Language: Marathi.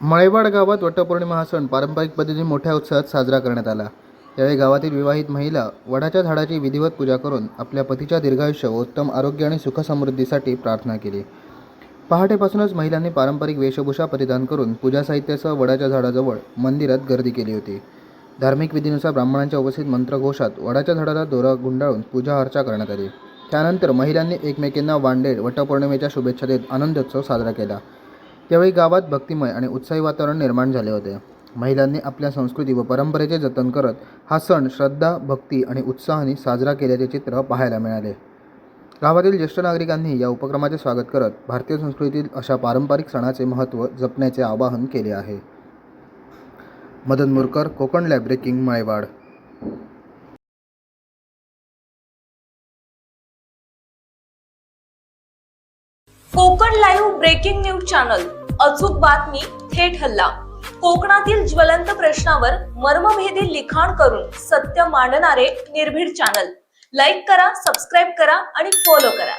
मळेवाड गावात वटपौर्णिमा हा सण पारंपरिक पद्धतीने मोठ्या उत्साहात साजरा करण्यात आला। यावेळी गावातील विवाहित महिला वडाच्या झाडाची विधिवत पूजा करून आपल्या पतीच्या दीर्घायुष्य व उत्तम आरोग्य आणि सुखसमृद्धीसाठी प्रार्थना केली। पहाटेपासूनच महिलांनी पारंपरिक वेशभूषा परिधान करून पूजा साहित्यासह वडाच्या झाडाजवळ मंदिरात गर्दी केली होती। धार्मिक विधीनुसार ब्राह्मणांच्या उपस्थित मंत्रघोषात वडाच्या झाडाला दोरा गुंडाळून पूजा अर्चा करण्यात आली। त्यानंतर महिलांनी एकमेकींना वांडे वटपौर्णिमेच्या शुभेच्छा देत आनंदोत्सव साजरा केला। यावेळी गावात भक्तिमय आणि उत्साही वातावरण निर्माण झाले होते। महिलांनी आपल्या संस्कृती व परंपरेचे जतन करत हा सण श्रद्धा, भक्ती आणि उत्साहाने साजरा केल्याचे चित्र पाहायला मिळाले। गावातील ज्येष्ठ नागरिकांनी या उपक्रमाचे स्वागत करत भारतीय संस्कृतीतील अशा पारंपरिक सणाचे महत्त्व जपण्याचे आवाहन केले आहे। Madan Murkar, Konkan live breaking, Malewad. Konkan live breaking news channel, अचूक बातमी, थेट हल्ला। कोकणातील ज्वलंत प्रश्नावर मर्मभेदी लिखाण करून सत्य मांडणारे निर्भीड चॅनल। लाईक करा, सबस्क्राईब करा आणि फॉलो करा।